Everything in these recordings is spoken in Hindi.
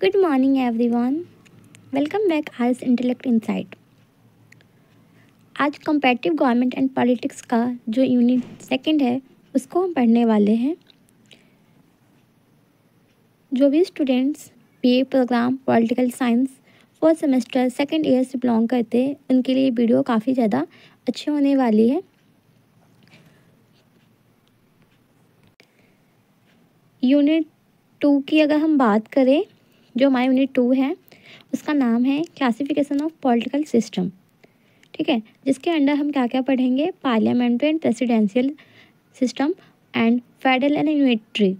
Good morning everyone, welcome back Ars Intellect Insight. आज कंपैरेटिव गवर्नमेंट एंड पॉलिटिक्स का जो यूनिट सेकंड है उसको हम पढ़ने वाले हैं। जो भी students BA program political science fourth semester second year से बिलोंग करते हैं उनके लिए वीडियो काफ़ी ज़्यादा अच्छी होने वाली है। यूनिट 2 की अगर हम बात करें, जो हमारा यूनिट 2 है उसका नाम है क्लासिफिकेशन ऑफ पॉलिटिकल सिस्टम। ठीक है, जिसके अंडर हम क्या क्या पढ़ेंगे, parliamentary and presidential system and federal and unitary,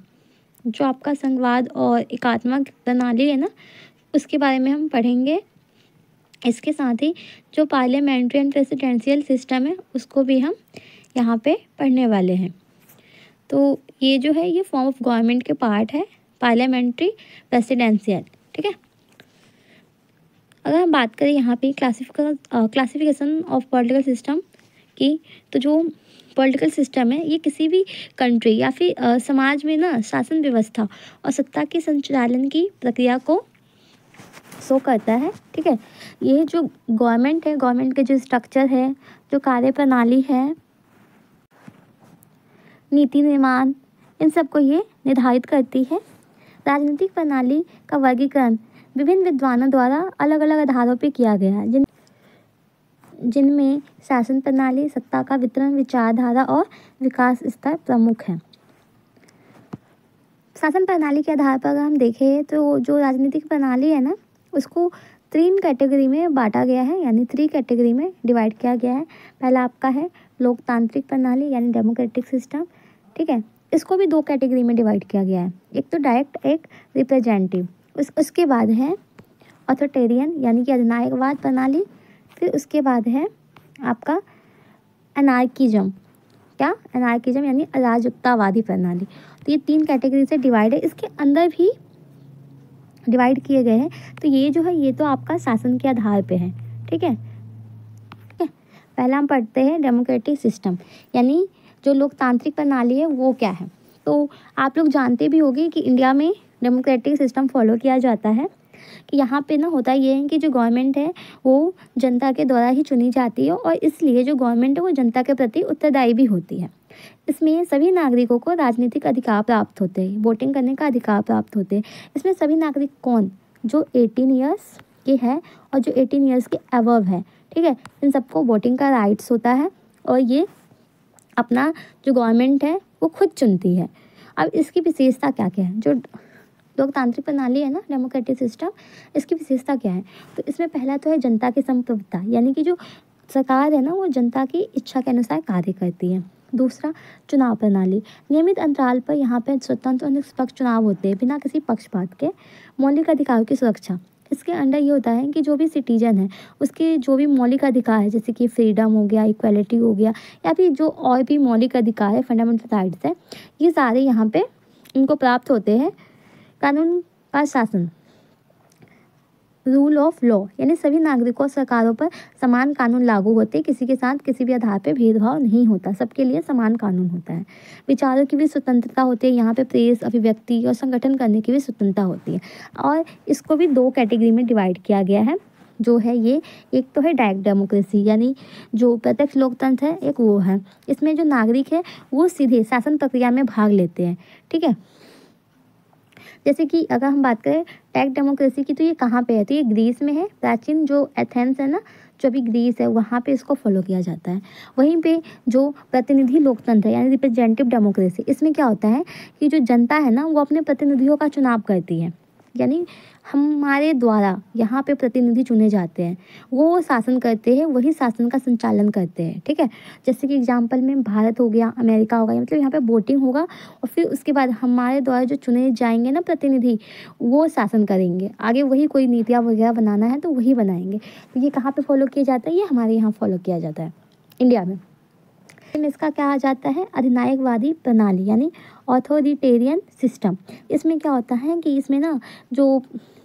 जो आपका संघवाद और एकात्मक प्रणाली है ना, उसके बारे में हम पढ़ेंगे। इसके साथ ही जो पार्लियामेंट्री एंड प्रेसिडेंशियल सिस्टम है उसको भी हम यहाँ पे पढ़ने वाले हैं। तो ये जो है ये फॉर्म ऑफ गवर्नमेंट के पार्ट है, पार्लियामेंट्री प्रेसिडेंशियल। ठीक है, अगर हम बात करें यहाँ पे क्लासिफिकेशन ऑफ पॉलिटिकल सिस्टम की, तो जो पॉलिटिकल सिस्टम है ये किसी भी कंट्री या फिर समाज में ना शासन व्यवस्था और सत्ता के संचालन की प्रक्रिया को शो करता है। ठीक है, ये जो गवर्नमेंट है, गवर्नमेंट के जो स्ट्रक्चर है, जो कार्य प्रणाली है, नीति निर्माण, इन सबको ये निर्धारित करती है। राजनीतिक प्रणाली का वर्गीकरण विभिन्न विद्वानों द्वारा अलग अलग आधारों पर किया गया है, जिनमें शासन प्रणाली, सत्ता का वितरण, विचारधारा और विकास स्तर प्रमुख हैं। शासन प्रणाली के आधार पर अगर हम देखें तो जो राजनीतिक प्रणाली है ना उसको 3 कैटेगरी में बांटा गया है, यानी 3 कैटेगरी में डिवाइड किया गया है। पहला आपका है लोकतांत्रिक प्रणाली यानी डेमोक्रेटिक सिस्टम। ठीक है, इसको भी 2 कैटेगरी में डिवाइड किया गया है, एक तो डायरेक्ट, एक रिप्रेजेंटेटिव। उसके बाद है ऑथोरिटेरियन यानी कि अधिनायकवाद प्रणाली। फिर उसके बाद है आपका एनार्किज्म। क्या? एनार्किज्म यानी अराजकतावादी प्रणाली। तो ये 3 कैटेगरी से डिवाइड है, इसके अंदर भी डिवाइड किए गए हैं। तो ये जो है ये तो आपका शासन के आधार पे है। ठीक है, पहला हम पढ़ते हैं डेमोक्रेटिक सिस्टम, यानी जो लोकतांत्रिक प्रणाली है वो क्या है। तो आप लोग जानते भी होंगे कि इंडिया में डेमोक्रेटिक सिस्टम फॉलो किया जाता है कि यहाँ पे ना होता ये है कि जो गवर्नमेंट है वो जनता के द्वारा ही चुनी जाती है और इसलिए जो गवर्नमेंट है वो जनता के प्रति उत्तरदायी भी होती है। इसमें सभी नागरिकों को राजनीतिक अधिकार प्राप्त होते हैं, वोटिंग करने का अधिकार प्राप्त होते हैं। इसमें सभी नागरिक कौन? जो 18 ईयर्स के है और जो 18 ईयर्स के अबव है। ठीक है, इन सबको वोटिंग का राइट्स होता है और ये अपना जो गवर्नमेंट है वो खुद चुनती है। अब इसकी विशेषता क्या क्या है? जो लोकतांत्रिक प्रणाली है ना, डेमोक्रेटिक सिस्टम, इसकी विशेषता क्या है? तो इसमें पहला तो है जनता की संप्रभुता, यानी कि जो सरकार है ना वो जनता की इच्छा के अनुसार कार्य करती है। दूसरा, चुनाव प्रणाली, नियमित अंतराल पर यहाँ पे स्वतंत्र और निष्पक्ष चुनाव होते हैं बिना किसी पक्षपात के। मौलिक अधिकारों की सुरक्षा, इसके अंडर ये होता है कि जो भी सिटीजन है उसके जो भी मौलिक अधिकार है, जैसे कि फ्रीडम हो गया, इक्वालिटी हो गया, या फिर जो और भी मौलिक अधिकार है, फंडामेंटल राइट्स है, ये सारे यहाँ पे इनको प्राप्त होते हैं। कानून का शासन, रूल ऑफ लॉ, यानी सभी नागरिकों और सरकारों पर समान कानून लागू होते हैं, किसी के साथ किसी भी आधार पर भेदभाव नहीं होता, सबके लिए समान कानून होता है। विचारों की भी स्वतंत्रता होती है, यहाँ पे प्रेस, अभिव्यक्ति और संगठन करने की भी स्वतंत्रता होती है। और इसको भी 2 कैटेगरी में डिवाइड किया गया है, जो है ये एक तो है डायरेक्ट डेमोक्रेसी यानी जो प्रत्यक्ष लोकतंत्र है, एक वो है। इसमें जो नागरिक है वो सीधे शासन प्रक्रिया में भाग लेते हैं। ठीक है, जैसे कि अगर हम बात करें डायरेक्ट डेमोक्रेसी की, तो ये कहाँ पे है? तो ये ग्रीस में है। प्राचीन जो एथेंस है ना, जो अभी ग्रीस है, वहाँ पे इसको फॉलो किया जाता है। वहीं पे जो प्रतिनिधि लोकतंत्र है यानी रिप्रेजेंटेटिव डेमोक्रेसी, इसमें क्या होता है कि जो जनता है ना वो अपने प्रतिनिधियों का चुनाव करती है, यानी हमारे द्वारा यहाँ पे प्रतिनिधि चुने जाते हैं, वो शासन करते हैं, वही शासन का संचालन करते हैं। ठीक है, जैसे कि एग्जांपल में भारत हो गया, अमेरिका हो गया, मतलब यहाँ पे वोटिंग होगा और फिर उसके बाद हमारे द्वारा जो चुने जाएंगे ना प्रतिनिधि, वो शासन करेंगे। आगे वही कोई नीतियाँ वगैरह बनाना है तो वही बनाएंगे। तो ये कहाँ पर फॉलो किया जाता है? ये हमारे यहाँ फॉलो किया जाता है, इंडिया में। इसका क्या आ जाता है? अधिनायकवादी प्रणाली यानी ऑथोरिटेरियन सिस्टम। इसमें क्या होता है कि इसमें ना जो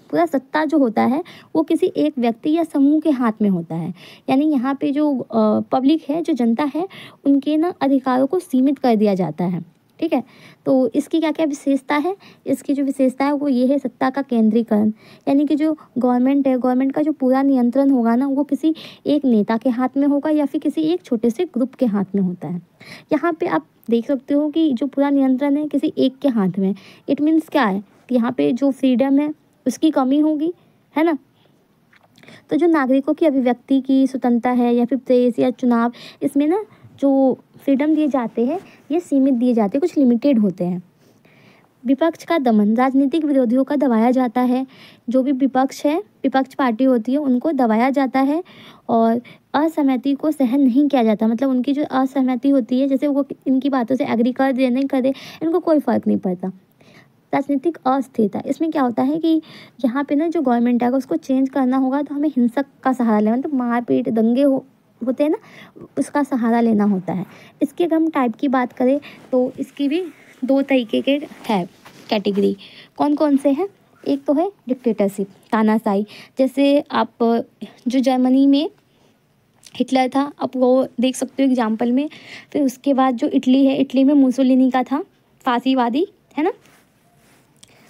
पूरा सत्ता जो होता है वो किसी एक व्यक्ति या समूह के हाथ में होता है, यानी यहाँ पे जो पब्लिक है, जो जनता है, उनके ना अधिकारों को सीमित कर दिया जाता है। ठीक है। तो इसकी क्या क्या विशेषता है, इसकी जो विशेषता है वो ये है सत्ता का केंद्रीकरण, यानी कि जो गवर्नमेंट है, गवर्नमेंट का जो पूरा नियंत्रण होगा ना वो किसी एक नेता के हाथ में होगा या फिर किसी एक छोटे से ग्रुप के हाथ में होता है। यहाँ पे आप देख सकते हो कि जो पूरा नियंत्रण है किसी एक के हाथ में। इट मीन्स क्या है कि यहाँ पे जो फ्रीडम है उसकी कमी होगी, है ना। तो जो नागरिकों की अभिव्यक्ति की स्वतंत्रता है या फिर प्रेस या चुनाव, इसमें ना जो फ्रीडम दिए जाते हैं ये सीमित दिए जाते हैं, कुछ लिमिटेड होते हैं। विपक्ष का दमन, राजनीतिक विरोधियों का दबाया जाता है। जो भी विपक्ष है, विपक्ष पार्टी होती है, उनको दबाया जाता है और असहमति को सहन नहीं किया जाता। मतलब उनकी जो असहमति होती है, जैसे वो इनकी बातों से एग्री कर दे नहीं करे, इनको कोई फ़र्क नहीं पड़ता। राजनीतिक अस्थिरता, इसमें क्या होता है कि यहाँ पे ना जो गवर्नमेंट है अगर उसको चेंज करना होगा तो हमें हिंसक का सहारा लेना, मतलब मारपीट दंगे होते हैं ना, उसका सहारा लेना होता है। इसके अगर हम टाइप की बात करें तो इसकी भी 2 तरीके के है कैटेगरी। कौन कौन से हैं? एक तो है डिक्टेटरशिप, तानाशाही। जैसे आप जो जर्मनी में हिटलर था, आप वो देख सकते हो एग्जाम्पल में। फिर उसके बाद जो इटली है, इटली में मुसोलिनी का था, फांसीवादी, है ना।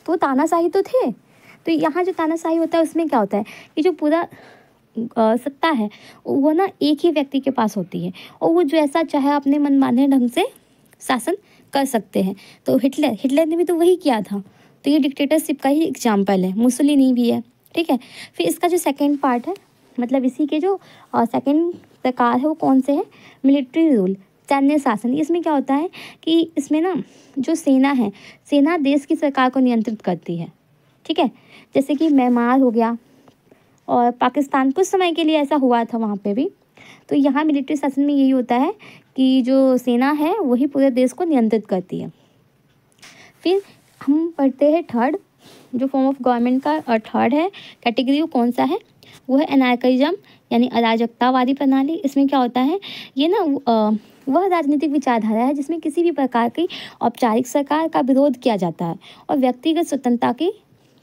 तो तानाशाही तो थे। तो यहाँ जो तानाशाही होता है उसमें क्या होता है कि जो पूरा सत्ता है वो ना एक ही व्यक्ति के पास होती है और वो जो ऐसा चाहे अपने मनमाने ढंग से शासन कर सकते हैं। तो हिटलर ने भी तो वही किया था। तो ये डिक्टेटरशिप का ही एग्जाम्पल है। मुसोलिनी भी है, ठीक है। फिर इसका जो सेकेंड पार्ट है, मतलब इसी के जो सेकेंड प्रकार है वो कौन से है? मिलिट्री रूल, सैन्य शासन। इसमें क्या होता है कि इसमें ना जो सेना है, सेना देश की सरकार को नियंत्रित करती है, ठीक है। जैसे कि म्यांमार हो गया और पाकिस्तान, कुछ समय के लिए ऐसा हुआ था वहाँ पे भी। तो यहाँ मिलिट्री शासन में यही होता है कि जो सेना है वही पूरे देश को नियंत्रित करती है। फिर हम पढ़ते हैं थर्ड, जो फॉर्म ऑफ गवर्नमेंट का थर्ड है कैटेगरी, वो कौन सा है? वो है एनार्किज्म, यानी अराजकतावादी प्रणाली। इसमें क्या होता है, ये ना वह राजनीतिक विचारधारा है जिसमें किसी भी प्रकार की औपचारिक सरकार का विरोध किया जाता है और व्यक्तिगत स्वतंत्रता की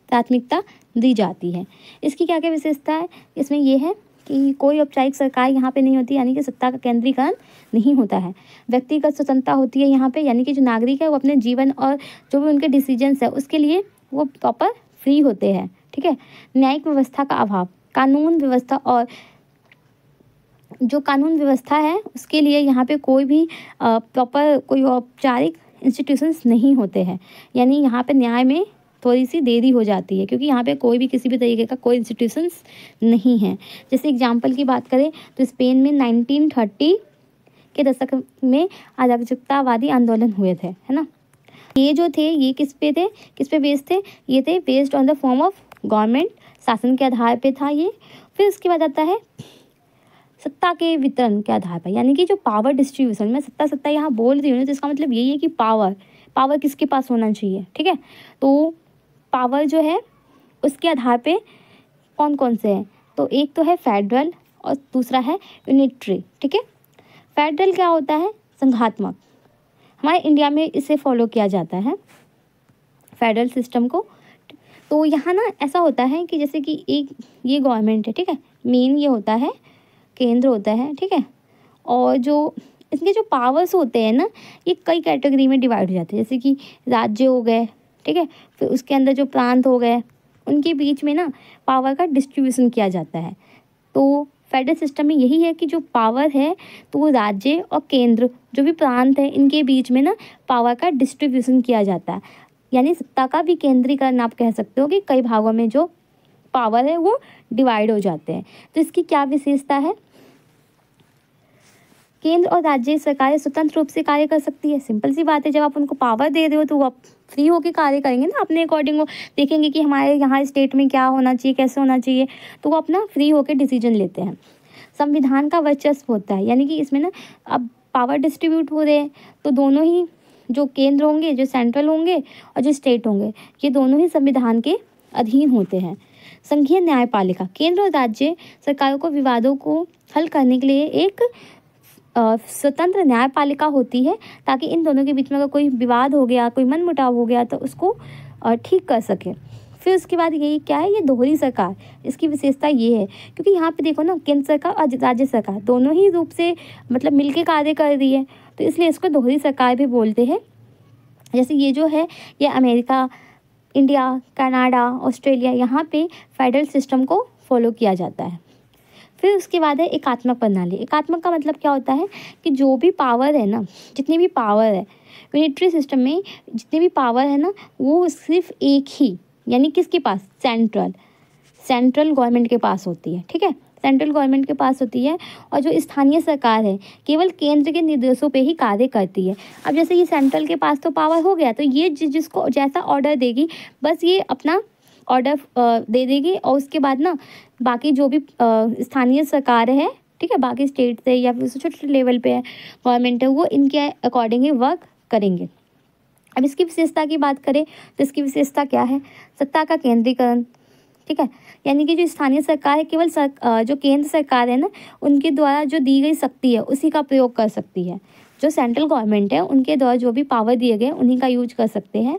प्राथमिकता दी जाती है। इसकी क्या क्या विशेषता है? इसमें यह है कि कोई औपचारिक सरकार यहाँ पे नहीं होती, यानी कि सत्ता का केंद्रीकरण नहीं होता है। व्यक्तिगत स्वतंत्रता होती है यहाँ पे, यानी कि जो नागरिक है वो अपने जीवन और जो भी उनके डिसीजंस है उसके लिए वो प्रॉपर फ्री होते हैं, ठीक है। न्यायिक व्यवस्था का अभाव, कानून व्यवस्था और जो कानून व्यवस्था है उसके लिए यहाँ पे कोई भी प्रॉपर कोई औपचारिक इंस्टीट्यूशंस नहीं होते हैं, यानी यहाँ पे न्याय में थोड़ी सी देरी हो जाती है क्योंकि यहाँ पे कोई भी किसी भी तरीके का कोई इंस्टीट्यूशंस नहीं है। जैसे एग्जांपल की बात करें तो स्पेन में 1930 के दशक में अराजकतावादी आंदोलन हुए थे, है ना। ये जो थे ये किस पे बेस्ड थे? ये थे based on the form of government, शासन के आधार पे था ये। फिर उसके बाद आता है सत्ता के वितरण के आधार पर, यानी कि जो पावर डिस्ट्रीब्यूशन, मैं सत्ता यहाँ बोल रही हूँ तो इसका मतलब यही है कि पावर किसके पास होना चाहिए, ठीक है। तो पावर जो है उसके आधार पे कौन कौन से हैं? तो एक तो है फेडरल और दूसरा है यूनिटरी, ठीक है। फेडरल क्या होता है? संघात्मक। हमारे इंडिया में इसे फॉलो किया जाता है फेडरल सिस्टम को। तो यहाँ ना ऐसा होता है कि जैसे कि एक ये गवर्नमेंट है, ठीक है, मेन ये होता है, केंद्र होता है, ठीक है। और जो इसके जो पावर्स होते हैं ना ये कई कैटेगरी में डिवाइड हो जाते हैं, जैसे कि राज्य हो गए, ठीक है। फिर उसके अंदर जो प्रांत हो गए, उनके बीच में ना पावर का डिस्ट्रीब्यूशन किया जाता है। तो फेडरल सिस्टम में यही है कि जो पावर है तो वो राज्य और केंद्र, जो भी प्रांत है, इनके बीच में ना पावर का डिस्ट्रीब्यूशन किया जाता है, यानी सत्ता का विकेंद्रीकरण आप कह सकते हो कि कई भागों में जो पावर है वो डिवाइड हो जाते हैं। तो इसकी क्या विशेषता है? केंद्र और राज्य सरकारें स्वतंत्र रूप से कार्य कर सकती है। सिंपल सी बात है, जब आप उनको पावर दे रहे हो तो वो फ्री होकर कार्य करेंगे ना, अपने अकॉर्डिंग वो देखेंगे कि हमारे यहाँ स्टेट में क्या होना चाहिए, कैसे होना चाहिए, तो वो अपना फ्री होकर डिसीजन लेते हैं। संविधान का वर्चस्व होता है, यानी कि इसमें ना अब पावर डिस्ट्रीब्यूट हो रहे हैं तो दोनों ही जो केंद्र होंगे, जो सेंट्रल होंगे और जो स्टेट होंगे, ये दोनों ही संविधान के अधीन होते हैं। संघीय न्यायपालिका, केंद्र और राज्य सरकारों को विवादों को हल करने के लिए एक स्वतंत्र न्यायपालिका होती है ताकि इन दोनों के बीच में अगर कोई विवाद हो गया, कोई मनमुटाव हो गया तो उसको ठीक कर सके। फिर उसके बाद यही क्या है, ये दोहरी सरकार। इसकी विशेषता ये है क्योंकि यहाँ पे देखो ना, केंद्र सरकार और राज्य सरकार दोनों ही रूप से मतलब मिलके कार्य कर रही है, तो इसलिए इसको दोहरी सरकार भी बोलते हैं। जैसे ये जो है ये अमेरिका, इंडिया, कनाडा, ऑस्ट्रेलिया, यहाँ पे फेडरल सिस्टम को फॉलो किया जाता है। फिर उसके बाद है एकात्मक प्रणाली। एकात्मक का मतलब क्या होता है कि जो भी पावर है ना, जितनी भी पावर है यूनिटरी सिस्टम में, जितनी भी पावर है ना, वो सिर्फ एक ही, यानी किसके पास, सेंट्रल गवर्नमेंट के पास होती है। ठीक है, सेंट्रल गवर्नमेंट के पास होती है। और जो स्थानीय सरकार है केवल केंद्र के निर्देशों पे ही कार्य करती है। अब जैसे ये सेंट्रल के पास तो पावर हो गया, तो ये जिसको जैसा ऑर्डर देगी बस ये अपना ऑर्डर दे देगी, और उसके बाद ना बाकी जो भी स्थानीय सरकार है, ठीक है, बाकी स्टेट से या फिर छोटे छोटे लेवल पे है गवर्नमेंट है, वो इनके अकॉर्डिंग ही वर्क करेंगे। अब इसकी विशेषता की बात करें तो इसकी विशेषता क्या है, सत्ता का केंद्रीकरण। ठीक है, यानी कि जो स्थानीय सरकार है केवल जो केंद्र सरकार है ना, उनके द्वारा जो दी गई शक्ति है उसी का प्रयोग कर सकती है। जो सेंट्रल गवर्नमेंट है उनके द्वारा जो भी पावर दिए गए उन्हीं का यूज कर सकते हैं।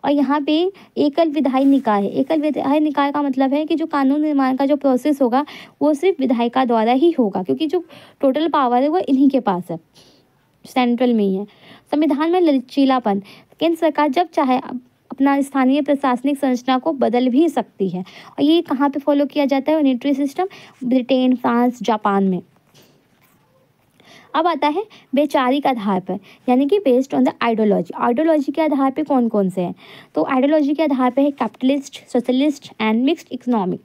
और यहाँ पे एकल विधायी निकाय है। एकल विधायी निकाय का मतलब है कि जो कानून निर्माण का जो प्रोसेस होगा वो सिर्फ विधायिका द्वारा ही होगा, क्योंकि जो टोटल पावर है वो इन्हीं के पास है, सेंट्रल में ही है। संविधान में लचीलापन, केंद्र सरकार जब चाहे अपना स्थानीय प्रशासनिक संरचना को बदल भी सकती है। और ये कहाँ पे फॉलो किया जाता है unitary system, Britain, France, Japan में। अब आता है वैचारिक आधार पर, यानी कि based on the ideology. Ideology के आधार पे कौन कौन से हैं, तो आइडियोलॉजी के आधार पे है capitalist, socialist and mixed economic.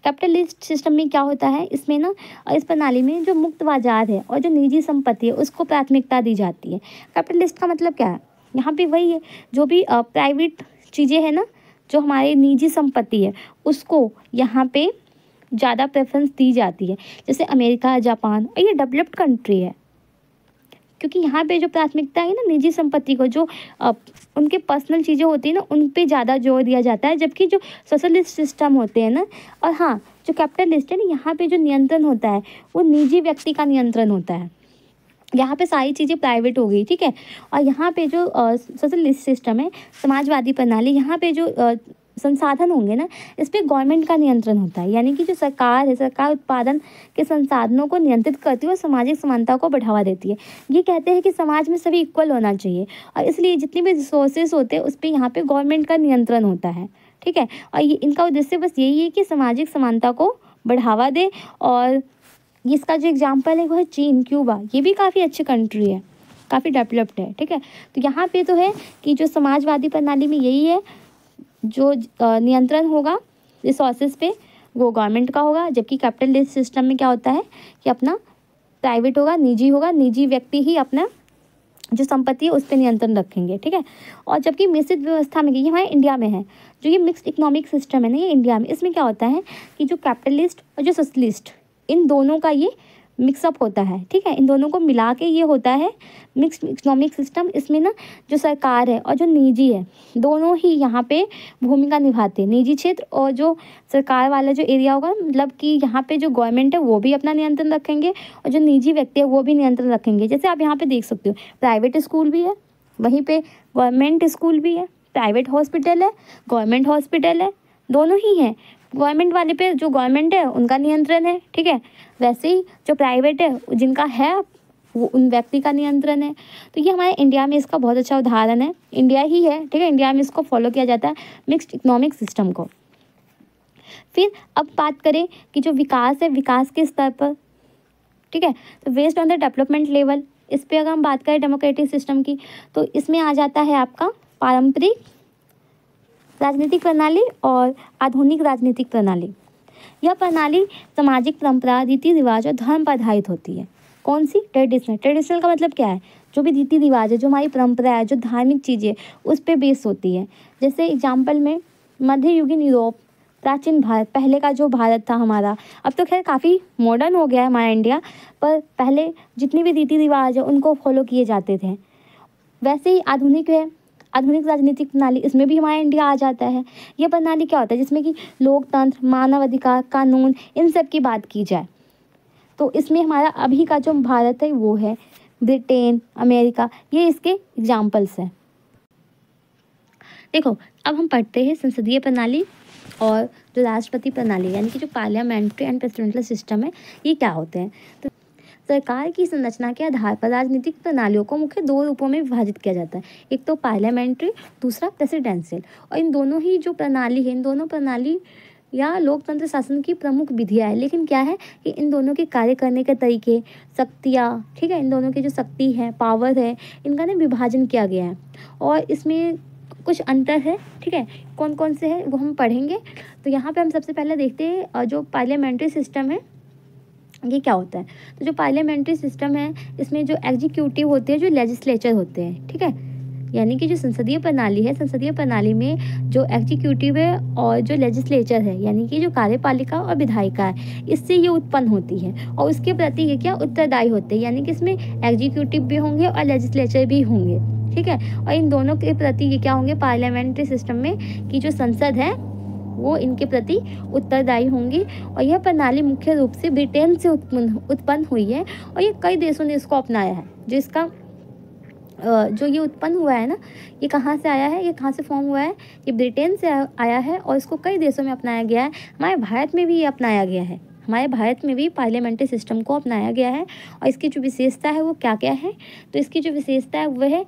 Capitalist system में क्या होता है, इसमें ना इस प्रणाली में जो मुक्त बाजार है और जो निजी संपत्ति है उसको प्राथमिकता दी जाती है। कैपिटलिस्ट का मतलब क्या है, यहाँ पे वही है जो भी प्राइवेट चीज़ें हैं ना, जो हमारी निजी संपत्ति है उसको यहाँ पे ज़्यादा प्रेफरेंस दी जाती है। जैसे अमेरिका, जापान, और ये डेवलप्ड कंट्री है, क्योंकि यहाँ पे जो प्राथमिकता है ना निजी संपत्ति को, जो उनके पर्सनल चीज़ें होती है ना उन पे ज़्यादा जोर दिया जाता है। जबकि जो सोशलिस्ट सिस्टम होते हैं ना, और हाँ जो कैपिटलिस्ट है ना, यहाँ पे जो नियंत्रण होता है वो निजी व्यक्ति का नियंत्रण होता है। यहाँ पे सारी चीज़ें प्राइवेट हो गई, ठीक है। और यहाँ पे जो सोशलिस्ट सिस्टम है, समाजवादी प्रणाली, यहाँ पे जो संसाधन होंगे ना, इस पर गवर्नमेंट का नियंत्रण होता है। यानी कि जो सरकार है, सरकार उत्पादन के संसाधनों को नियंत्रित करती है और सामाजिक समानता को बढ़ावा देती है। ये कहते हैं कि समाज में सभी इक्वल होना चाहिए, और इसलिए जितनी भी रिसोर्सेज होते हैं उस पर यहाँ पे गवर्नमेंट का नियंत्रण होता है, ठीक है। और ये इनका उद्देश्य बस यही है कि सामाजिक समानता को बढ़ावा दे। और इसका जो एग्जाम्पल है वो है चीन, क्यूबा, ये भी काफ़ी अच्छी कंट्री है, काफ़ी डेवलप्ड है, ठीक है। तो यहाँ पे तो है कि जो समाजवादी प्रणाली में यही है, जो नियंत्रण होगा रिसोर्सेज पे वो गवर्नमेंट का होगा। जबकि कैपिटलिस्ट सिस्टम में क्या होता है कि अपना प्राइवेट होगा, निजी व्यक्ति ही अपना जो संपत्ति है उस पर नियंत्रण रखेंगे, ठीक है। और जबकि मिश्रित व्यवस्था में, ये हमारे इंडिया में है, जो ये मिक्स्ड इकोनॉमिक सिस्टम है ना, ये इंडिया में, इसमें क्या होता है कि जो कैपिटलिस्ट और जो सोशलिस्ट, इन दोनों का ये मिक्सअप होता है, ठीक है। इन दोनों को मिला के ये होता है मिक्स्ड इकोनॉमिक सिस्टम। इसमें ना जो सरकार है और जो निजी है दोनों ही यहाँ पे भूमिका निभाते हैं। निजी क्षेत्र और जो सरकार वाला जो एरिया होगा, मतलब कि यहाँ पे जो गवर्नमेंट है वो भी अपना नियंत्रण रखेंगे और जो निजी व्यक्ति है वो भी नियंत्रण रखेंगे। जैसे आप यहाँ पे देख सकते हो, प्राइवेट स्कूल भी है, वहीं पे गवर्नमेंट स्कूल भी है, प्राइवेट हॉस्पिटल है, गवर्नमेंट हॉस्पिटल है, दोनों ही हैं। गवर्नमेंट वाले पे जो गवर्नमेंट है उनका नियंत्रण है, ठीक है। वैसे ही जो प्राइवेट है जिनका है वो उन व्यक्ति का नियंत्रण है। तो ये हमारे इंडिया में इसका बहुत अच्छा उदाहरण है, इंडिया ही है, ठीक है। इंडिया में इसको फॉलो किया जाता है मिक्स्ड इकोनॉमिक सिस्टम को। फिर अब बात करें कि जो विकास है, विकास के स्तर पर, ठीक है, तो based on the development level, इस पर अगर हम बात करें डेमोक्रेटिक सिस्टम की, तो इसमें आ जाता है आपका पारंपरिक राजनीतिक प्रणाली और आधुनिक राजनीतिक प्रणाली। यह प्रणाली सामाजिक परंपरा, रीति रिवाज और धर्म पर आधारित होती है। कौन सी? ट्रेडिशनल। ट्रेडिशनल का मतलब क्या है? जो भी रीति रिवाज है, जो हमारी परंपरा है, जो धार्मिक चीज़ें उस पर बेस होती है। जैसे एग्जाम्पल में मध्ययुगीन यूरोप, प्राचीन भारत, पहले का जो भारत था हमारा, अब तो खैर काफ़ी मॉडर्न हो गया है हमारा इंडिया, पर पहले जितनी भी रीति रिवाज है उनको फॉलो किए जाते थे। वैसे ही आधुनिक है, आधुनिक राजनीतिक प्रणाली, इसमें भी हमारा इंडिया आ जाता है। ये प्रणाली क्या होता है? जिसमें कि लोकतंत्र, मानव अधिकार, कानून, इन सब की बात की जाए। तो इसमें हमारा अभी का जो भारत है वो है ब्रिटेन, अमेरिका, ये इसके एग्जाम्पल्स हैं। देखो अब हम पढ़ते हैं संसदीय प्रणाली और जो राष्ट्रपति प्रणाली, यानी कि जो पार्लियामेंट्री एंड प्रेसिडेंशियल सिस्टम है, ये क्या होते हैं। तो सरकार की संरचना के आधार पर राजनीतिक प्रणालियों को मुख्य दो रूपों में विभाजित किया जाता है, एक तो पार्लियामेंट्री, दूसरा प्रेसिडेंशियल। और इन दोनों ही जो प्रणाली है, इन दोनों प्रणाली या लोकतंत्र शासन की प्रमुख विधियाँ है। लेकिन क्या है कि इन दोनों के कार्य करने के तरीके, शक्तियाँ, ठीक है, इन दोनों की जो शक्ति है, पावर है, इनका ना विभाजन किया गया है और इसमें कुछ अंतर है, ठीक है। कौन कौन से हैं वो हम पढ़ेंगे। तो यहाँ पे हम सबसे पहले देखते हैं जो पार्लियामेंट्री सिस्टम है ये क्या होता है। तो जो पार्लियामेंट्री सिस्टम है इसमें जो एग्जीक्यूटिव होते हैं, जो लेजिस्लेचर होते हैं, ठीक है, यानी कि जो संसदीय प्रणाली है, संसदीय प्रणाली में जो एग्जीक्यूटिव है और जो लेजिस्लेचर है, यानी कि जो कार्यपालिका और विधायिका है, इससे ये उत्पन्न होती है और उसके प्रति ये क्या उत्तरदायी होते हैं, यानी कि इसमें एग्जीक्यूटिव भी होंगे और लेजिस्लेचर भी होंगे, ठीक है। और इन दोनों के प्रति ये क्या होंगे पार्लियामेंट्री सिस्टम में कि जो संसद है वो इनके प्रति उत्तरदायी होंगी। और यह प्रणाली मुख्य रूप से ब्रिटेन से उत्पन्न हुई है और ये कई देशों ने इसको अपनाया है। जो इसका जो ये उत्पन्न हुआ है ना, ये कहाँ से आया है, ये कहाँ से फॉर्म हुआ है, ये ब्रिटेन से आया है और इसको कई देशों में अपनाया गया है। हमारे भारत में भी ये अपनाया गया है, हमारे भारत में भी पार्लियामेंट्री सिस्टम को अपनाया गया है। और इसकी जो विशेषता है वो क्या क्या है, तो इसकी जो विशेषता है वह है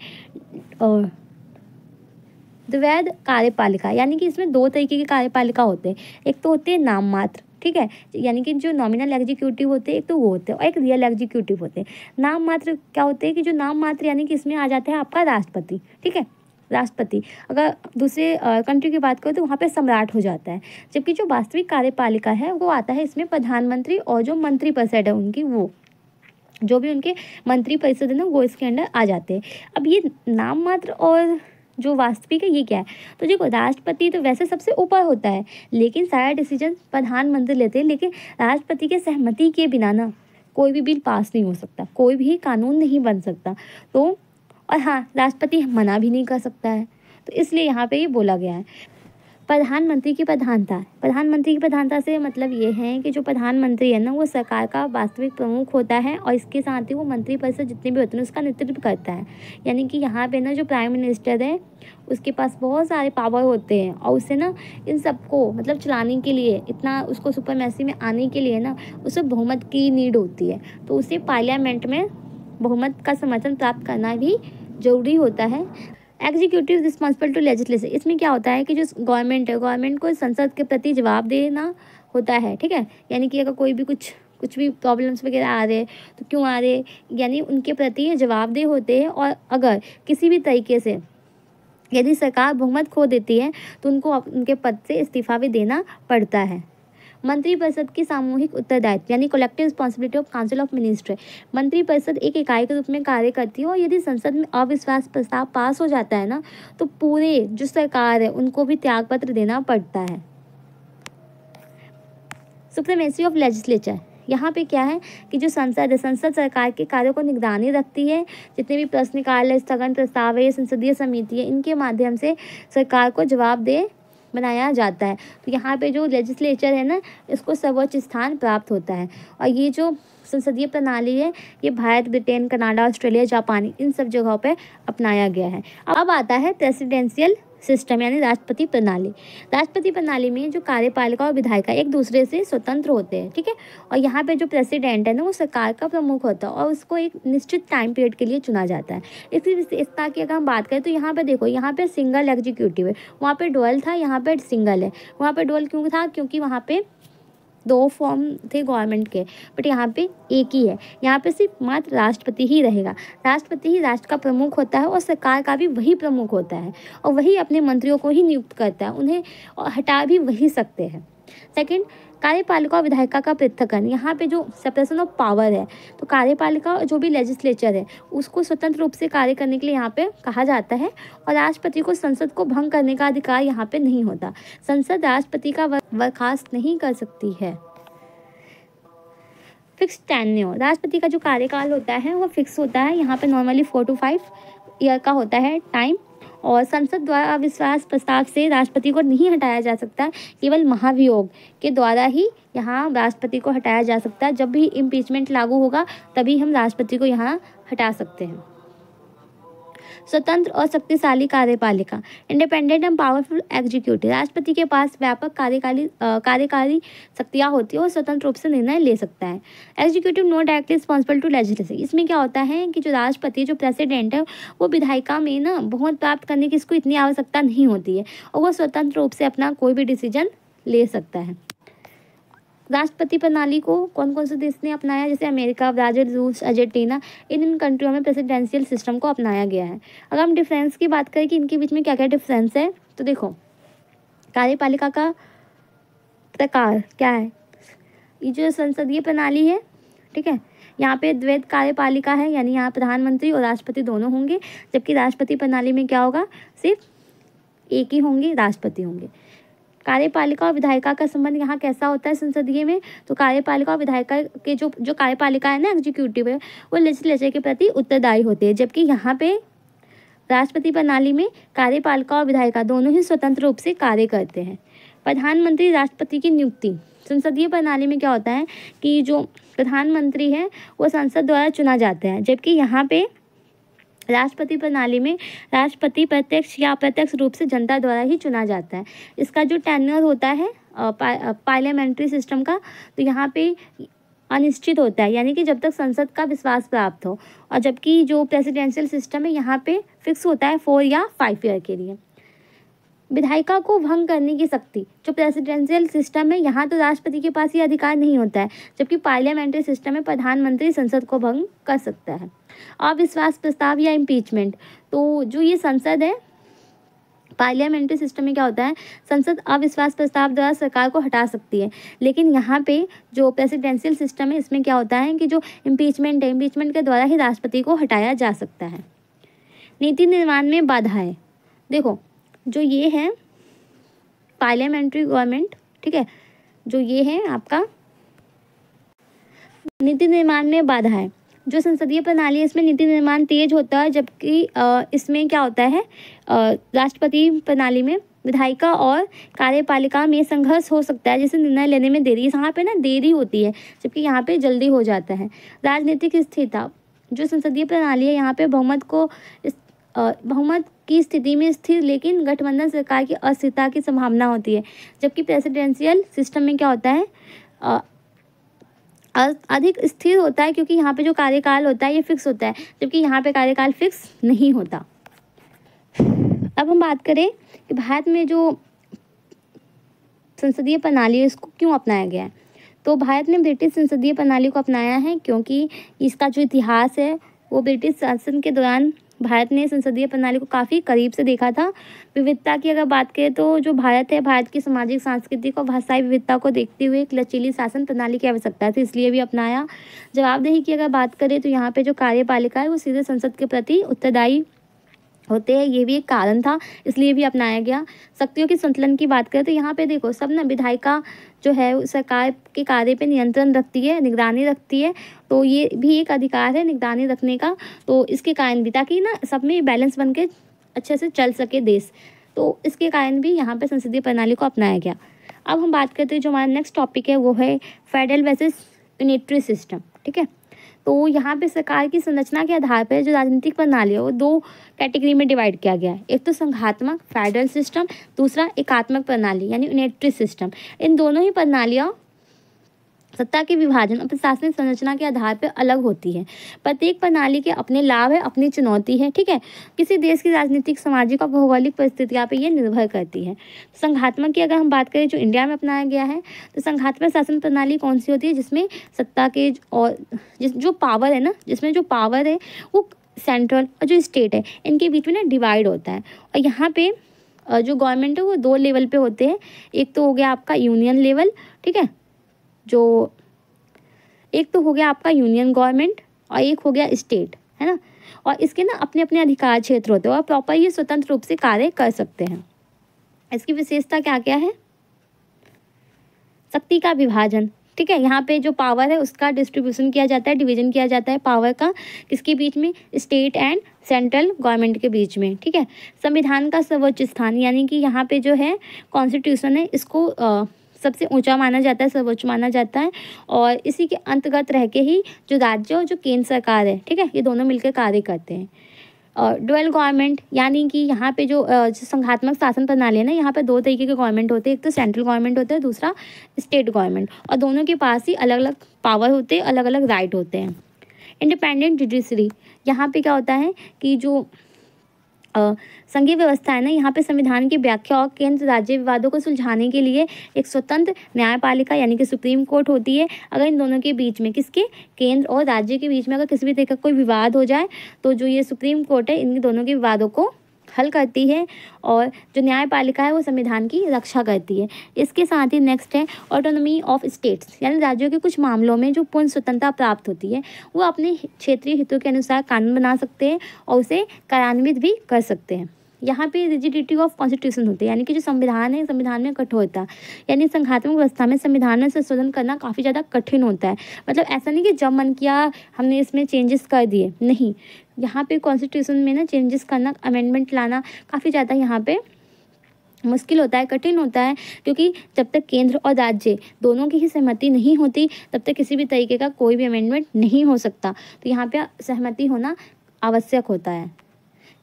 द्वैध कार्यपालिका, यानी कि इसमें दो तरीके की कार्यपालिका होते हैं। एक तो होते हैं नाम मात्र, ठीक है, यानी कि जो नॉमिनल एग्जीक्यूटिव होते हैं एक तो वो होते हैं और एक रियल एग्जीक्यूटिव होते हैं। नाम मात्र क्या होते हैं कि जो नाम मात्र यानी कि इसमें आ जाता है आपका राष्ट्रपति, ठीक है, राष्ट्रपति। अगर दूसरे कंट्री की बात करें तो वहाँ पे सम्राट हो जाता है। जबकि जो वास्तविक कार्यपालिका है वो आता है इसमें प्रधानमंत्री और जो मंत्री परिषद है उनकी, वो जो भी उनके मंत्री परिषद है ना वो इसके अंडर आ जाते हैं। अब ये नाम मात्र और जो वास्तविक है ये क्या है, तो देखो राष्ट्रपति तो वैसे सबसे ऊपर होता है लेकिन सारा डिसीजन प्रधानमंत्री लेते हैं। लेकिन राष्ट्रपति के सहमति के बिना ना कोई भी बिल पास नहीं हो सकता, कोई भी कानून नहीं बन सकता। तो और हाँ, राष्ट्रपति मना भी नहीं कर सकता है, तो इसलिए यहाँ पे ये बोला गया है। प्रधानमंत्री की प्रधानता से मतलब ये है कि जो प्रधानमंत्री है ना वो सरकार का वास्तविक प्रमुख होता है और इसके साथ ही वो मंत्रिपरिषद जितने भी होते हैं उसका नेतृत्व करता है। यानी कि यहाँ पे ना जो प्राइम मिनिस्टर है उसके पास बहुत सारे पावर होते हैं और उसे ना इन सबको मतलब चलाने के लिए, इतना उसको सुपरमेसी में आने के लिए ना उसे बहुमत की नीड होती है। तो उसे पार्लियामेंट में बहुमत का समर्थन प्राप्त करना भी जरूरी होता है। एग्जीक्यूटिव रिस्पॉन्सिबल टू लेजिस्लेशन, इसमें क्या होता है कि जो गवर्नमेंट है, गवर्नमेंट को संसद के प्रति जवाब देना होता है, ठीक है। यानी कि अगर कोई भी कुछ भी प्रॉब्लम्स वगैरह आ रहे तो क्यों आ रहे, यानी उनके प्रति जवाबदेह होते हैं। और अगर किसी भी तरीके से यदि सरकार बहुमत खो देती है तो उनको उनके पद से इस्तीफा भी देना पड़ता है। मंत्रिपरिषद की सामूहिक उत्तरदायित्व यानी collective responsibility of council of minister, मंत्रिपरिषद एक इकाई के रूप में कार्य करती है और यदि संसद में अविश्वास प्रस्ताव पास हो जाता है ना तो पूरे जो सरकार है उनको भी त्यागपत्र देना पड़ता है। सुप्रीमेसी ऑफ लेजिस्लेचर, यहाँ पे क्या है कि जो संसद है, संसद सरकार के कार्यों को निगरानी रखती है। जितने भी प्रश्नकाल है, स्थगन प्रस्ताव है, संसदीय समिति है, इनके माध्यम से सरकार को जवाबदेह बनाया जाता है। तो यहाँ पे जो लेजिस्लेचर है ना इसको सर्वोच्च स्थान प्राप्त होता है। और ये जो संसदीय प्रणाली है ये Bharat, Britain, Canada, Australia, Japan इन सब जगहों पे अपनाया गया है। अब आता है प्रेसिडेंशियल सिस्टम यानी राष्ट्रपति प्रणाली। राष्ट्रपति प्रणाली में जो कार्यपालिका और विधायिका एक दूसरे से स्वतंत्र होते हैं, ठीक है। और यहाँ पे जो प्रेसिडेंट है ना वो सरकार का प्रमुख होता है और उसको एक निश्चित टाइम पीरियड के लिए चुना जाता है। इसकी विशेषता की अगर हम बात करें तो यहाँ पे देखो, यहाँ पे सिंगल एग्जीक्यूटिव है, वहाँ पे डुअल था, यहाँ पे सिंगल है। वहाँ पे डुअल क्यों था, क्योंकि वहाँ पे दो फॉर्म थे गवर्नमेंट के, बट यहाँ पे एक ही है। यहाँ पे सिर्फ मात्र राष्ट्रपति ही रहेगा। राष्ट्रपति ही राष्ट्र का प्रमुख होता है और सरकार का भी वही प्रमुख होता है और वही अपने मंत्रियों को ही नियुक्त करता है, उन्हें हटा भी वही सकते हैं। सेकंड, कार्यपालिका और विधायिका का पृथक्करण। यहाँ पे जो सेपरेशन ऑफ पावर है तो कार्यपालिका जो भी लेजिस्लेचर है उसको स्वतंत्र रूप से कार्य करने के लिए यहाँ पे कहा जाता है और राष्ट्रपति को संसद को भंग करने का अधिकार यहाँ पे नहीं होता। संसद राष्ट्रपति का बर्खास्त नहीं कर सकती है। फिक्स टेन्योर, राष्ट्रपति का जो कार्यकाल होता है वो फिक्स होता है। यहाँ पे नॉर्मली 4 to 5 ईयर का होता है टाइम। और संसद द्वारा अविश्वास प्रस्ताव से राष्ट्रपति को नहीं हटाया जा सकता, केवल महाभियोग के द्वारा ही यहाँ राष्ट्रपति को हटाया जा सकता है। जब भी इम्पीचमेंट लागू होगा तभी हम राष्ट्रपति को यहाँ हटा सकते हैं। स्वतंत्र और शक्तिशाली कार्यपालिका, इंडिपेंडेंट एंड पावरफुल एग्जीक्यूटिव, राष्ट्रपति के पास व्यापक कार्यकारी शक्तियाँ होती है और स्वतंत्र रूप से निर्णय ले सकता है। Executive not directly responsible to legislation, इसमें क्या होता है कि जो राष्ट्रपति जो प्रेसिडेंट है वो विधायिका में ना बहुत प्राप्त करने की इसको इतनी आवश्यकता नहीं होती है और वो स्वतंत्र रूप से अपना कोई भी डिसीजन ले सकता है। राष्ट्रपति प्रणाली को कौन कौन से देश ने अपनाया, जैसे अमेरिका, ब्राज़ील, रूस, अर्जेंटीना, इन कंट्रियों में प्रेसिडेंशियल सिस्टम को अपनाया गया है। अगर हम डिफरेंस की बात करें कि इनके बीच में क्या क्या डिफरेंस है, तो देखो कार्यपालिका का प्रकार क्या है, ये जो संसदीय प्रणाली है, ठीक है, यहाँ पे द्वैध कार्यपालिका है, यानी यहाँ प्रधानमंत्री और राष्ट्रपति दोनों होंगे, जबकि राष्ट्रपति प्रणाली में क्या होगा, सिर्फ एक ही होंगे, राष्ट्रपति होंगे। कार्यपालिका और विधायिका का संबंध यहाँ कैसा होता है संसदीय में, तो कार्यपालिका और विधायिका के जो कार्यपालिका है ना, एग्जीक्यूटिव है, वो लेजिस्लेचर के प्रति उत्तरदायी होते हैं, जबकि यहाँ पे राष्ट्रपति प्रणाली में कार्यपालिका और विधायिका दोनों ही स्वतंत्र रूप से कार्य करते हैं। प्रधानमंत्री राष्ट्रपति की नियुक्ति, संसदीय प्रणाली में क्या होता है कि जो प्रधानमंत्री है वो संसद द्वारा चुना जाता है, जबकि यहाँ पे राष्ट्रपति प्रणाली में राष्ट्रपति प्रत्यक्ष या अप्रत्यक्ष रूप से जनता द्वारा ही चुना जाता है। इसका जो टेन्योर होता है पार्लियामेंट्री सिस्टम का, तो यहाँ पे अनिश्चित होता है, यानी कि जब तक संसद का विश्वास प्राप्त हो, और जबकि जो प्रेसिडेंशियल सिस्टम है यहाँ पे फिक्स होता है 4 या 5 ईयर के लिए। विधायिका को भंग करने की शक्ति, जो प्रेसिडेंशियल सिस्टम है यहाँ तो राष्ट्रपति के पास ये अधिकार नहीं होता है, जबकि पार्लियामेंट्री सिस्टम में प्रधानमंत्री संसद को भंग कर सकता है। अविश्वास प्रस्ताव या इम्पीचमेंट, तो जो ये संसद है पार्लियामेंट्री सिस्टम में क्या होता है, संसद अविश्वास प्रस्ताव द्वारा सरकार को हटा सकती है, लेकिन यहाँ पे जो प्रेसिडेंशियल सिस्टम है इसमें क्या होता है कि जो इम्पीचमेंट है, इम्पीचमेंट के द्वारा ही राष्ट्रपति को हटाया जा सकता है। नीति निर्माण में बाधाएं, देखो जो ये है पार्लियामेंट्री गवर्नमेंट, ठीक है, जो ये है आपका नीति निर्माण में बाधा है, जो संसदीय प्रणाली है इसमें नीति निर्माण तेज होता है, जबकि इसमें क्या होता है राष्ट्रपति प्रणाली में विधायिका और कार्यपालिका में संघर्ष हो सकता है, जिससे निर्णय लेने में देरी, यहाँ पे ना देरी होती है, जबकि यहाँ पे जल्दी हो जाता है। राजनीतिक स्थिरता, जो संसदीय प्रणाली है यहाँ पे बहुमत की स्थिति में स्थिर लेकिन गठबंधन सरकार की अस्थिरता की संभावना होती है, जबकि प्रेसिडेंशियल सिस्टम में क्या होता है अधिक स्थिर होता है, क्योंकि यहाँ पे जो कार्यकाल होता है ये फिक्स होता है, जबकि यहाँ पे कार्यकाल फिक्स नहीं होता। अब हम बात करें कि भारत में जो संसदीय प्रणाली है इसको क्यों अपनाया गया है, तो भारत ने ब्रिटिश संसदीय प्रणाली को अपनाया है क्योंकि इसका जो इतिहास है वो ब्रिटिश शासन के दौरान भारत ने संसदीय प्रणाली को काफ़ी करीब से देखा था। विविधता की अगर बात करें तो जो भारत है, भारत की सामाजिक, सांस्कृतिक और भाषाई विविधता को देखते हुए एक लचीली शासन प्रणाली की आवश्यकता थी, इसलिए भी अपनाया। जवाबदेही की अगर बात करें तो यहाँ पे जो कार्यपालिका है वो सीधे संसद के प्रति उत्तरदायी होते हैं, ये भी एक कारण था, इसलिए भी अपनाया गया। शक्तियों के संतुलन की बात करें तो यहाँ पे देखो सब ना विधायिका जो है सरकार के कार्य पे नियंत्रण रखती है, निगरानी रखती है, तो ये भी एक अधिकार है निगरानी रखने का, तो इसके कारण भी ताकि ना सब में बैलेंस बन के अच्छे से चल सके देश, तो इसके कारण भी यहाँ पे संसदीय प्रणाली को अपनाया गया। अब हम बात करते हैं जो हमारा नेक्स्ट टॉपिक है वो है फेडरल वर्सेस यूनिटरी सिस्टम, ठीक है। तो यहाँ पे सरकार की संरचना के आधार पर जो राजनीतिक प्रणाली है वो 2 कैटेगरी में डिवाइड किया गया है, एक तो संघात्मक फेडरल सिस्टम, दूसरा एकात्मक प्रणाली यानी यूनिटरी सिस्टम। इन दोनों ही प्रणालियाँ सत्ता के विभाजन और प्रशासनिक संरचना के आधार पर अलग होती है। प्रत्येक प्रणाली के अपने लाभ है, अपनी चुनौती है, ठीक है। किसी देश की राजनीतिक, सामाजिक और भौगोलिक परिस्थितियों पे ये निर्भर करती है। संघात्मक की अगर हम बात करें जो इंडिया में अपनाया गया है, तो संघात्मक शासन प्रणाली कौन सी होती है, जिसमें सत्ता के और जो पावर है ना, जिसमें जो पावर है वो सेंट्रल और जो स्टेट है इनके बीच में ना डिवाइड होता है। और यहाँ पे जो गवर्नमेंट है वो 2 लेवल पे होते हैं, एक तो हो गया आपका यूनियन लेवल, ठीक है, जो एक तो हो गया आपका यूनियन गवर्नमेंट और एक हो गया स्टेट, है ना। और इसके ना अपने अपने अधिकार क्षेत्र होते हैं और प्रॉपर ये स्वतंत्र रूप से कार्य कर सकते हैं। इसकी विशेषता क्या क्या है, शक्ति का विभाजन, ठीक है, यहाँ पे जो पावर है उसका डिस्ट्रीब्यूशन किया जाता है, डिवीजन किया जाता है पावर का, किसके बीच में, स्टेट एंड सेंट्रल गवर्नमेंट के बीच में, ठीक है। संविधान का सर्वोच्च स्थान, यानी कि यहाँ पे जो है कॉन्स्टिट्यूशन है इसको सबसे ऊंचा माना जाता है, सर्वोच्च माना जाता है, और इसी के अंतर्गत रह के ही जो राज्य और जो केंद्र सरकार है, ठीक है, ये दोनों मिलकर कार्य करते हैं। डुअल गवर्नमेंट, यानी कि यहाँ पे जो संघात्मक शासन प्रणाली है ना, यहाँ पे दो तरीके के गवर्नमेंट होते हैं, एक तो सेंट्रल गवर्नमेंट होता है, दूसरा स्टेट गवर्नमेंट, और दोनों के पास ही अलग अलग पावर होते हैं, अलग अलग राइट होते हैं। इंडिपेंडेंट जुडिशरी, यहाँ पे क्या होता है कि जो संघीय व्यवस्था है ना, यहाँ पे संविधान की व्याख्या और केंद्र राज्य विवादों को सुलझाने के लिए एक स्वतंत्र न्यायपालिका यानी कि सुप्रीम कोर्ट होती है। अगर इन दोनों के बीच में, किसके, केंद्र और राज्य के बीच में अगर किसी भी तरह का कोई विवाद हो जाए तो जो ये सुप्रीम कोर्ट है इन दोनों के विवादों को हल करती है, और जो न्यायपालिका है वो संविधान की रक्षा करती है। इसके साथ ही नेक्स्ट है ऑटोनॉमी ऑफ स्टेट्स, यानी राज्यों के कुछ मामलों में जो पूर्ण स्वतंत्रता प्राप्त होती है, वो अपने क्षेत्रीय हितों के अनुसार कानून बना सकते हैं और उसे कार्यान्वित भी कर सकते हैं। यहाँ पे रिजिडिटी ऑफ कॉन्स्टिट्यूशन होती है, यानी कि जो संविधान है, संविधान में कठोरता, यानी संघात्मक व्यवस्था में संविधान में संशोधन करना काफ़ी ज़्यादा कठिन होता है। मतलब ऐसा नहीं कि जब मन किया हमने इसमें चेंजेस कर दिए, नहीं, यहाँ पे कॉन्स्टिट्यूशन में ना चेंजेस करना, अमेंडमेंट लाना काफ़ी ज़्यादा यहाँ पे मुश्किल होता है, कठिन होता है, क्योंकि जब तक केंद्र और राज्य दोनों की ही सहमति नहीं होती तब तक किसी भी तरीके का कोई भी अमेंडमेंट नहीं हो सकता। तो यहाँ पे सहमति होना आवश्यक होता है।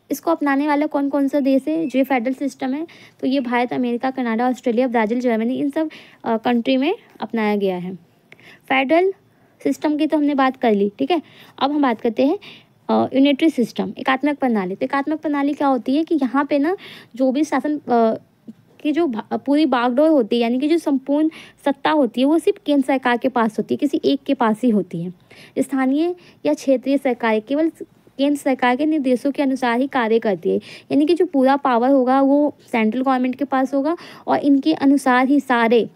इसको अपनाने वाला कौन कौन सा देश है जो फेडरल सिस्टम है, तो ये Bharat, America, Canada, Australia, Brazil, Germany, इन सब कंट्री में अपनाया गया है। फेडरल सिस्टम की तो हमने बात कर ली, ठीक है। अब हम बात करते हैं यूनिटरी सिस्टम, एकात्मक प्रणाली। तो एकात्मक प्रणाली क्या होती है कि यहाँ पे ना जो भी शासन की जो पूरी बागडोर होती है, यानी कि जो संपूर्ण सत्ता होती है वो सिर्फ केंद्र सरकार के पास होती है, किसी एक के पास ही होती है। स्थानीय या क्षेत्रीय सरकार केवल केंद्र सरकार के निर्देशों के अनुसार ही कार्य करती है, यानी कि जो पूरा पावर होगा वो सेंट्रल गवर्नमेंट के पास होगा और इनके अनुसार ही सारे,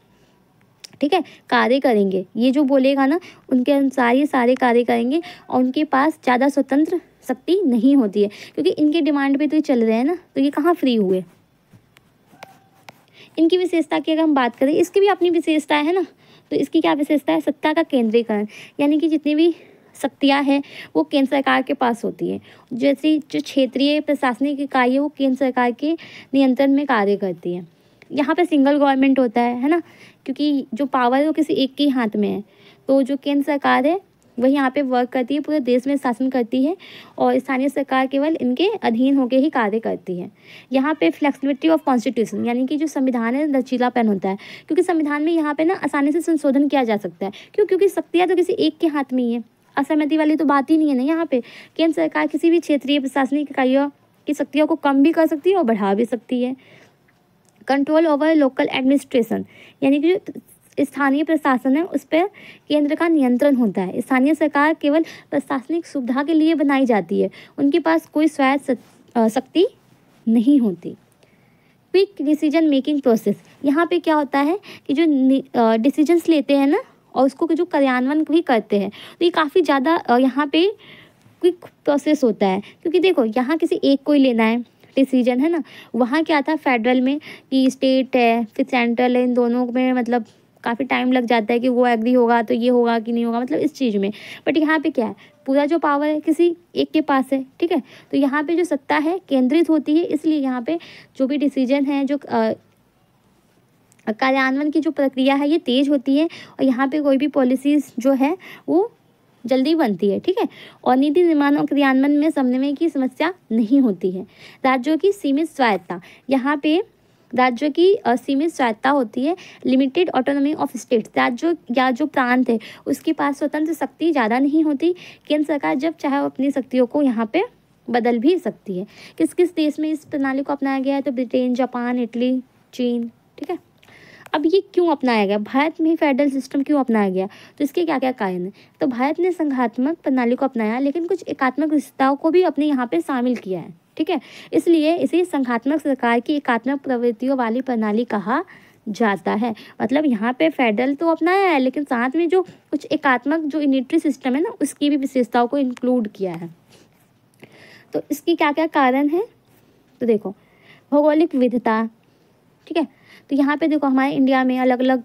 ठीक है, कार्य करेंगे। ये जो बोलेगा ना उनके अनुसार ही सारे कार्य करेंगे और उनके पास ज़्यादा स्वतंत्र शक्ति नहीं होती है, क्योंकि इनके डिमांड पे तो ये चल रहे हैं ना, तो ये कहाँ फ्री हुए। इनकी विशेषता की अगर हम बात करें, इसकी भी अपनी विशेषता है ना, तो इसकी क्या विशेषता है, सत्ता का केंद्रीकरण, यानी कि जितनी भी शक्तियाँ हैं वो केंद्र सरकार के पास होती है। जैसे जो क्षेत्रीय प्रशासनिक इकाई है वो केंद्र सरकार के नियंत्रण में कार्य करती है। यहाँ पे सिंगल गवर्नमेंट होता है ना, क्योंकि जो पावर है वो किसी एक के हाथ में है, तो जो केंद्र सरकार है वही यहाँ पे वर्क करती है, पूरे देश में शासन करती है और स्थानीय सरकार केवल इनके अधीन होकर ही कार्य करती है। यहाँ पे फ्लेक्सिबिलिटी ऑफ कॉन्स्टिट्यूशन, यानी कि जो संविधान है लचीलापन होता है, क्योंकि संविधान में यहाँ पे ना आसानी से संशोधन किया जा सकता है। क्योंकि शक्तियाँ तो किसी एक के हाथ में ही है, असहमति वाली तो बात ही नहीं है ना। यहाँ पे केंद्र सरकार किसी भी क्षेत्रीय प्रशासनिक इकाइयों की शक्तियों को कम भी कर सकती है और बढ़ा भी सकती है। कंट्रोल ओवर लोकल एडमिनिस्ट्रेशन, यानी कि जो स्थानीय प्रशासन है उस पर केंद्र का नियंत्रण होता है। स्थानीय सरकार केवल प्रशासनिक सुविधा के लिए बनाई जाती है, उनके पास कोई स्वायत्त शक्ति नहीं होती। क्विक डिसीजन मेकिंग प्रोसेस, यहाँ पे क्या होता है कि जो डिसीजंस लेते हैं ना और उसको जो कार्यान्वयन भी करते हैं, तो ये काफ़ी ज़्यादा यहाँ पे क्विक प्रोसेस होता है। क्योंकि देखो यहाँ किसी एक को ही लेना है डिसीजन, है ना। वहाँ क्या था फेडरल में कि स्टेट है फिर सेंट्रल है, इन दोनों में मतलब काफ़ी टाइम लग जाता है कि वो एग्री होगा तो ये होगा कि नहीं होगा, मतलब इस चीज़ में। बट यहाँ पे क्या है, पूरा जो पावर है किसी एक के पास है, ठीक है। तो यहाँ पे जो सत्ता है केंद्रित होती है, इसलिए यहाँ पे जो भी डिसीजन है, जो कार्यान्वयन की जो प्रक्रिया है ये तेज़ होती है और यहाँ पे कोई भी पॉलिसीज़ जो है वो जल्दी बनती है, ठीक है। और नीति निर्माण और क्रियान्वयन में समन्वय की समस्या नहीं होती है। राज्यों की सीमित स्वायत्ता, यहाँ पे राज्यों की सीमित स्वायत्ता होती है, लिमिटेड ऑटोनॉमी ऑफ स्टेट्स। राज्यों या जो प्रांत है उसके पास स्वतंत्र शक्ति ज़्यादा नहीं होती। केंद्र सरकार जब चाहे अपनी शक्तियों को यहाँ पे बदल भी सकती है। किस किस देश में इस प्रणाली को अपनाया गया है, तो ब्रिटेन, जापान, इटली, चीन, ठीक है। अब ये क्यों अपनाया गया, भारत में फेडरल सिस्टम क्यों अपनाया गया, तो इसके क्या क्या कारण है। तो भारत ने संघात्मक प्रणाली को अपनाया, लेकिन कुछ एकात्मक विशेषताओं को भी अपने यहाँ पे शामिल किया है, ठीक है। इसलिए इसे संघात्मक सरकार की एकात्मक प्रवृत्तियों वाली प्रणाली कहा जाता है। मतलब यहाँ पे फेडरल तो अपनाया है, लेकिन साथ में जो कुछ एकात्मक जो यूनिटरी सिस्टम है ना उसकी भी विशेषताओं को इंक्लूड किया है। तो इसकी क्या क्या कारण है, तो देखो भौगोलिक विविधता, ठीक है। तो यहाँ पे देखो हमारे इंडिया में अलग अलग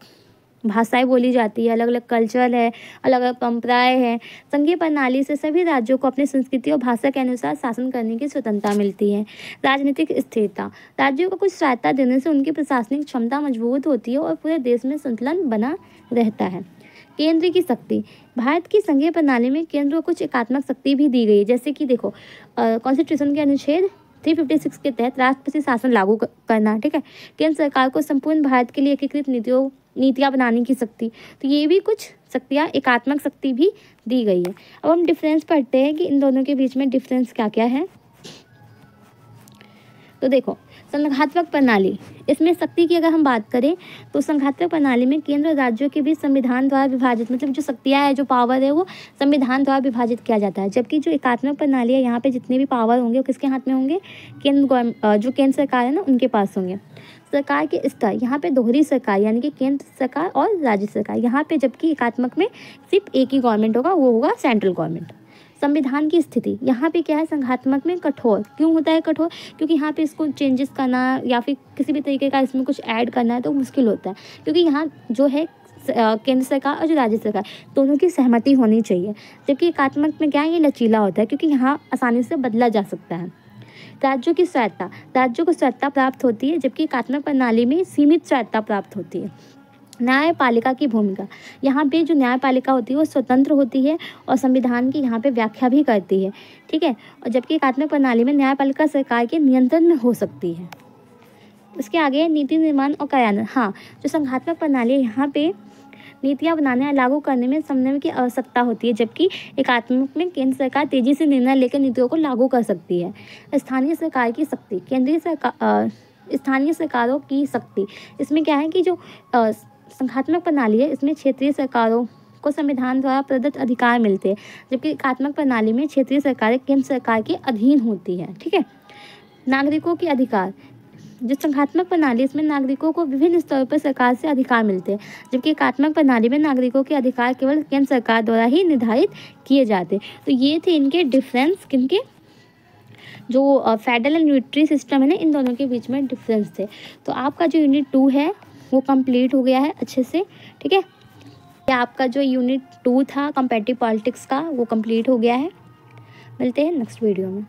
भाषाएं बोली जाती है, अलग अलग कल्चर है, अलग अलग परंपराएं हैं। संघीय प्रणाली से सभी राज्यों को अपनी संस्कृति और भाषा के अनुसार शासन करने की स्वतंत्रता मिलती है। राजनीतिक स्थिरता, राज्यों को कुछ सहायता देने से उनकी प्रशासनिक क्षमता मजबूत होती है और पूरे देश में संतुलन बना रहता है। केंद्र की शक्ति, भारत की संघीय प्रणाली में केंद्र को कुछ एकात्मक शक्ति भी दी गई है, जैसे कि देखो कॉन्स्टिट्यूशन के अनुच्छेद 356 के तहत राष्ट्रपति शासन लागू करना, ठीक है। केंद्र सरकार को संपूर्ण भारत के लिए एकीकृत नीतियाँ बनाने की शक्ति, तो ये भी कुछ शक्तियाँ, एकात्मक शक्ति भी दी गई है। अब हम डिफरेंस पढ़ते हैं कि इन दोनों के बीच में डिफरेंस क्या क्या है। तो देखो संघात्मक प्रणाली, इसमें शक्ति की अगर हम बात करें तो संघात्मक प्रणाली में केंद्र और राज्यों के बीच संविधान द्वारा विभाजित, मतलब जो शक्तियाँ है, जो पावर है, वो संविधान द्वारा विभाजित किया जाता है। जबकि जो एकात्मक प्रणाली है, यहाँ पे जितने भी पावर होंगे वो किसके हाथ में होंगे, जो केंद्र सरकार है ना, उनके पास होंगे। सरकार के स्तर, यहाँ पे दोहरी सरकार यानी कि केंद्र सरकार और राज्य सरकार यहाँ पे, जबकि एकात्मक में सिर्फ एक ही गवर्नमेंट होगा, वो होगा सेंट्रल गवर्नमेंट। संविधान की स्थिति, यहाँ पे क्या है, संघात्मक में कठोर क्यों होता है, कठोर क्योंकि यहाँ पे इसको चेंजेस करना या फिर किसी भी तरीके का इसमें कुछ ऐड करना है तो मुश्किल होता है, क्योंकि यहाँ जो है केंद्र सरकार और जो राज्य सरकार दोनों की सहमति होनी चाहिए। जबकि एकात्मक में क्या है, ये लचीला होता है क्योंकि यहाँ आसानी से बदला जा सकता है। राज्यों की स्वायत्ता, राज्यों को स्वायत्ता प्राप्त होती है, जबकि एकात्मक प्रणाली में सीमित स्वायत्ता प्राप्त होती है। न्यायपालिका की भूमिका, यहाँ पे जो न्यायपालिका होती है वो स्वतंत्र होती है और संविधान की यहाँ पे व्याख्या भी करती है, ठीक है। और जबकि एकात्मक प्रणाली में न्यायपालिका सरकार के नियंत्रण में हो सकती है। उसके आगे नीति निर्माण और कार्यान्वयन, हाँ, जो संघात्मक प्रणाली है यहाँ पे नीतियाँ बनाने या लागू करने में समन्वय की आवश्यकता होती है, जबकि एकात्मक में केंद्र सरकार तेजी से निर्णय लेकर नीतियों को लागू कर सकती है। स्थानीय सरकार की शक्ति, केंद्रीय सरकार, स्थानीय सरकारों की शक्ति, इसमें क्या है कि जो संघात्मक प्रणाली है इसमें क्षेत्रीय सरकारों को संविधान द्वारा प्रदत्त अधिकार मिलते हैं, जबकि एकात्मक प्रणाली में क्षेत्रीय सरकारें केंद्र सरकार के अधीन होती है, ठीक है। नागरिकों के अधिकार, जो संघात्मक प्रणाली इसमें नागरिकों को विभिन्न स्तरों पर सरकार से अधिकार मिलते हैं, जबकि एकात्मक प्रणाली में नागरिकों के अधिकार केवल केंद्र सरकार द्वारा ही निर्धारित किए जाते। तो ये थे इनके डिफरेंस, किनके, जो फेडरल एंड यूनिटरी सिस्टम है ना, इन दोनों के बीच में डिफरेंस थे। तो आपका जो यूनिट 2 है वो कंप्लीट हो गया है अच्छे से, ठीक है। या आपका जो यूनिट 2 था कंपैरेटिव पॉलिटिक्स का वो कंप्लीट हो गया है। मिलते हैं नेक्स्ट वीडियो में।